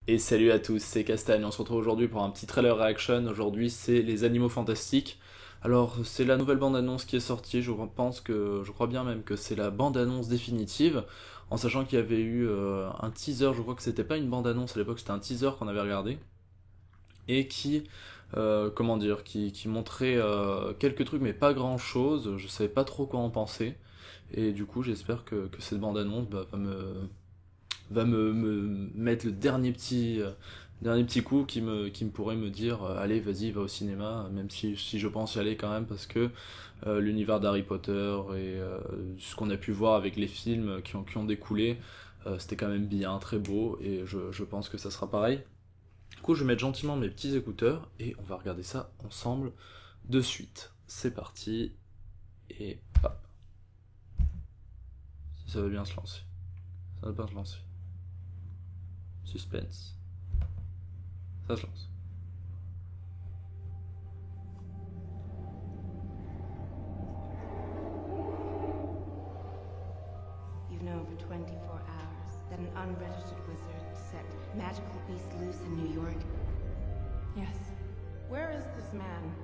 Et salut à tous, c'est Castagne, on se retrouve aujourd'hui pour un petit trailer reaction. Aujourd'hui c'est Les Animaux Fantastiques. Alors c'est la nouvelle bande-annonce qui est sortie, je crois bien même que c'est la bande-annonce définitive, en sachant qu'il y avait eu un teaser, je crois que c'était pas une bande-annonce à l'époque, c'était un teaser qu'on avait regardé, et qui montrait quelques trucs mais pas grand-chose, je savais pas trop quoi en penser, et du coup j'espère que cette bande-annonce va me mettre le dernier petit coup qui me pourrait me dire allez vas-y va au cinéma, même si je pense y aller quand même parce que l'univers d'Harry Potter et ce qu'on a pu voir avec les films qui ont découlé, c'était quand même bien, très beau, et je pense que ça sera pareil. Du coup je vais mettre gentiment mes petits écouteurs et on va regarder ça ensemble de suite. C'est parti, et hop, si ça veut bien se lancer. Ça va pas se lancer. Suspense. Ça se lance. You've known for 24 hours that an unregistered wizard set magical beasts loose in New York. Yes. Where is this man?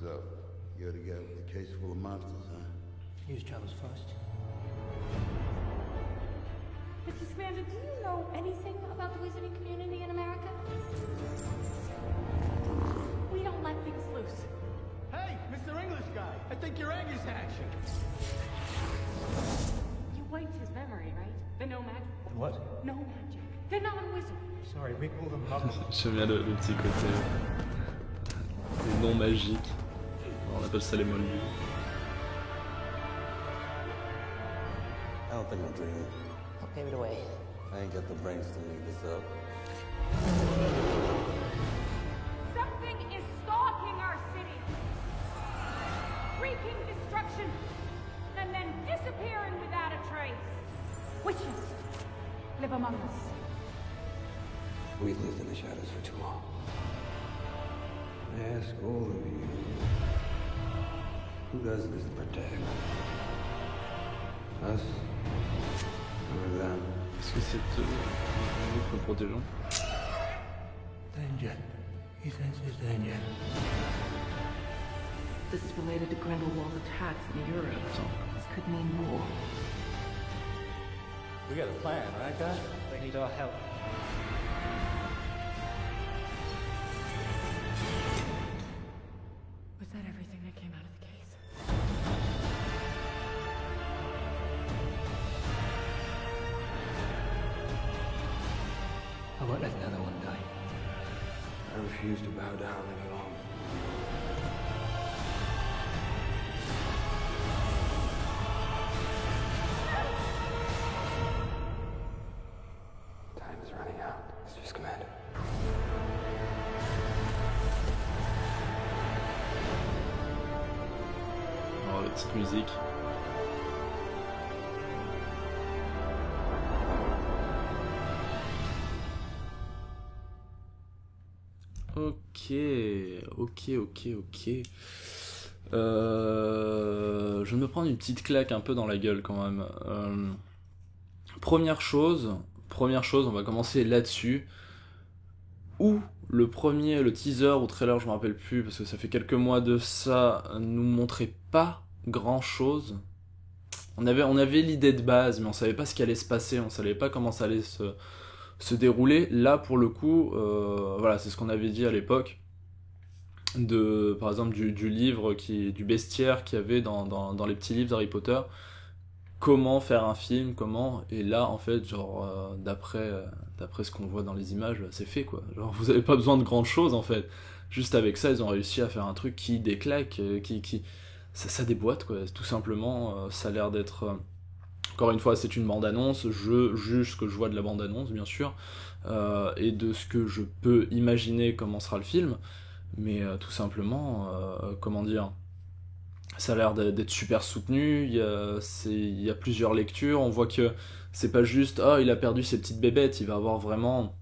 So, you're the guy with the case full of monsters, huh? News travels fast. Mrs. Commander, do you know anything about the wizarding community in America? We don't let things loose. Hey, Mr. English guy, I think your egg is hatching. You wiped his memory, right? The no magic. What? No magic. The non-wizard. Sorry, we call them muggles. J'aime bien le petit côté non magique. On appelle ça les moldus. I don't think I'm dreaming. I'll pave it away. I ain't got the brains to make this up. Something is stalking our city. Wreaking destruction. And then disappearing without a trace. Witches live among us. We've lived in the shadows for too long. I ask all of you, who does this to protect? Us? Or them? Est-ce que c'est nous que nous protégeons? Danger. He senses danger. This is related to Grindelwald's attacks in Europe. This could mean war. We got a plan, right, guys? They need our help. Was that everything that came out of the case? I won't let another one die. I refuse to bow down any longer. Time is running out, Mr. Scamander. Oh, la petite musique. Ok, ok. Je vais me prendre une petite claque un peu dans la gueule quand même. Première chose, on va commencer là-dessus. Où le teaser ou trailer, je me rappelle plus, parce que ça fait quelques mois de ça, nous montrait pas grand-chose. On avait l'idée de base, mais on savait pas ce qui allait se passer, on savait pas comment ça allait se dérouler. Là, pour le coup, voilà, c'est ce qu'on avait dit à l'époque, par exemple, du livre, du bestiaire qu'il y avait dans les petits livres d'Harry Potter. Comment faire un film, et là, en fait, genre, d'après ce qu'on voit dans les images, c'est fait, quoi. Genre, vous avez pas besoin de grandes choses, en fait. Juste avec ça, ils ont réussi à faire un truc qui déclaque, ça déboîte, quoi. Tout simplement, ça a l'air d'être... Encore une fois, c'est une bande-annonce, je juge ce que je vois de la bande-annonce, bien sûr, et de ce que je peux imaginer comment sera le film, mais tout simplement, comment dire, ça a l'air d'être super soutenu, il y a plusieurs lectures, on voit que c'est pas juste « Oh, il a perdu ses petites bébêtes », il va avoir vraiment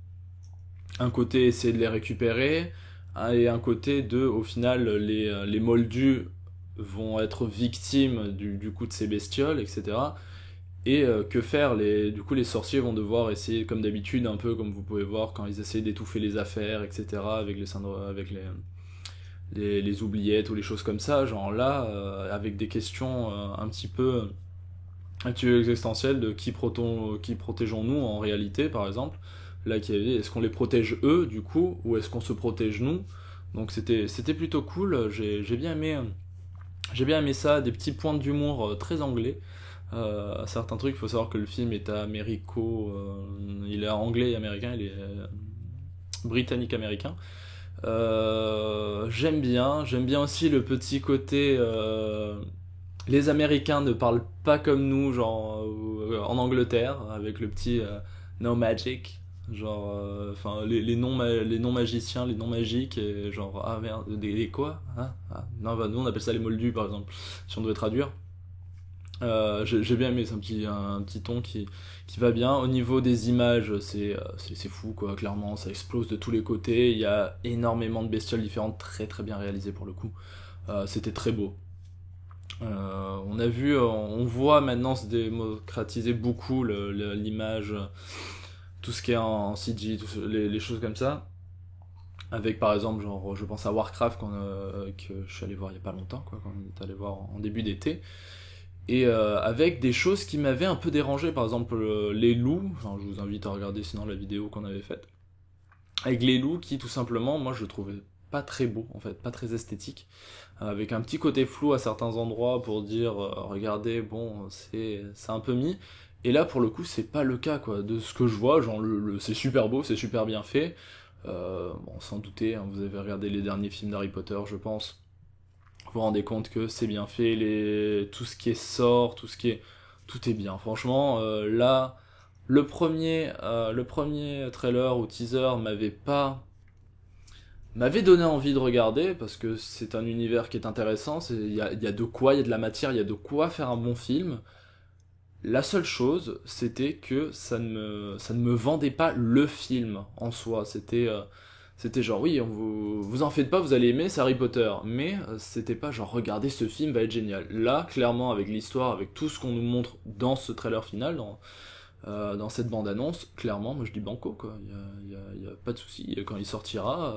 un côté essayer de les récupérer, et un côté au final, les moldus vont être victimes du coup de ces bestioles, etc. Et que faire, du coup les sorciers vont devoir essayer, comme d'habitude, un peu comme vous pouvez voir, quand ils essayent d'étouffer les affaires, etc., avec les oubliettes ou les choses comme ça, genre là, avec des questions un petit peu existentielles de qui protégeons-nous en réalité, par exemple. Là, est-ce qu'on les protège eux, du coup, ou est-ce qu'on se protège nous? Donc c'était plutôt cool, j'ai bien aimé ça, des petits points d'humour très anglais. Certains trucs, il faut savoir que le film est il est anglais et américain, il est britannique-américain. J'aime bien aussi le petit côté les Américains ne parlent pas comme nous, genre en Angleterre, avec le petit no magic, genre enfin les non magiciens, les non magiques, et genre ah merde, des quoi, hein, ah, non bah nous on appelle ça les moldus par exemple, si on devait traduire. J'ai bien aimé, c'est un petit ton qui va bien. Au niveau des images, c'est fou quoi, clairement, ça explose de tous les côtés. Il y a énormément de bestioles différentes, très très bien réalisées pour le coup. C'était très beau. On voit maintenant se démocratiser beaucoup l'image, tout ce qui est en CG, les choses comme ça. Avec par exemple, genre, je pense à Warcraft que je suis allé voir il y a pas longtemps, quoi, quand on est allé voir en début d'été. Et avec des choses qui m'avaient un peu dérangé, par exemple les loups, enfin, je vous invite à regarder sinon la vidéo qu'on avait faite, avec les loups qui tout simplement, moi je trouvais pas très beau en fait, pas très esthétique, avec un petit côté flou à certains endroits pour dire regardez, bon c'est un peu mis, et là pour le coup c'est pas le cas quoi, de ce que je vois, genre c'est super beau, c'est super bien fait, bon sans douter, hein, vous avez regardé les derniers films d'Harry Potter je pense, vous vous rendez compte que c'est bien fait, tout ce qui est sort, tout est bien. Franchement, là, le premier trailer ou teaser m'avait donné envie de regarder parce que c'est un univers qui est intéressant. Il y a de quoi, il y a de la matière, il y a de quoi faire un bon film. La seule chose, c'était que ça ne me vendait pas le film en soi. C'était genre, oui, vous en faites pas, vous allez aimer, c'est Harry Potter. Mais c'était pas genre, regardez, ce film va être génial. Là, clairement, avec l'histoire, avec tout ce qu'on nous montre dans ce trailer final, dans cette bande-annonce, clairement, moi je dis banco, quoi. Y a pas de souci. Quand il sortira,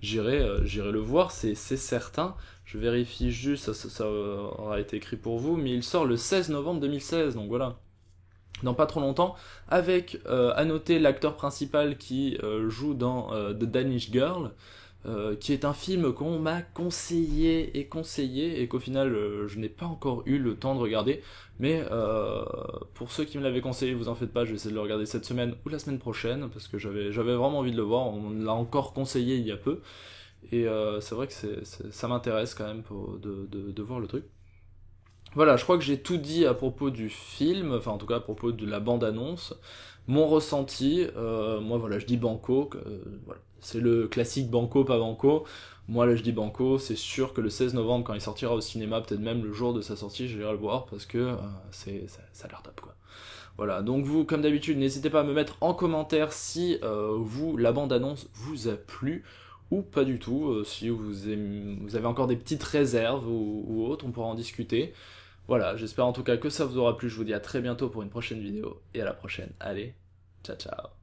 j'irai le voir, c'est certain. Je vérifie juste, ça aura été écrit pour vous, mais il sort le 16 novembre 2016, donc voilà. Dans pas trop longtemps, avec à noter l'acteur principal qui joue dans The Danish Girl, qui est un film qu'on m'a conseillé, et qu'au final je n'ai pas encore eu le temps de regarder, mais pour ceux qui me l'avaient conseillé, vous en faites pas, je vais essayer de le regarder cette semaine ou la semaine prochaine, parce que j'avais vraiment envie de le voir, on l'a encore conseillé il y a peu, et c'est vrai que ça m'intéresse quand même de voir le truc. Voilà, je crois que j'ai tout dit à propos du film, enfin en tout cas à propos de la bande-annonce, mon ressenti, moi voilà, je dis banco, voilà. C'est le classique banco, pas banco, moi là je dis banco, c'est sûr que le 16 novembre quand il sortira au cinéma, peut-être même le jour de sa sortie, j'irai le voir parce que ça a l'air top quoi. Voilà, donc vous, comme d'habitude, n'hésitez pas à me mettre en commentaire si la bande-annonce vous a plu, ou pas du tout, si vous avez encore des petites réserves ou autres, on pourra en discuter. Voilà, j'espère en tout cas que ça vous aura plu, je vous dis à très bientôt pour une prochaine vidéo, et à la prochaine, allez, ciao ciao.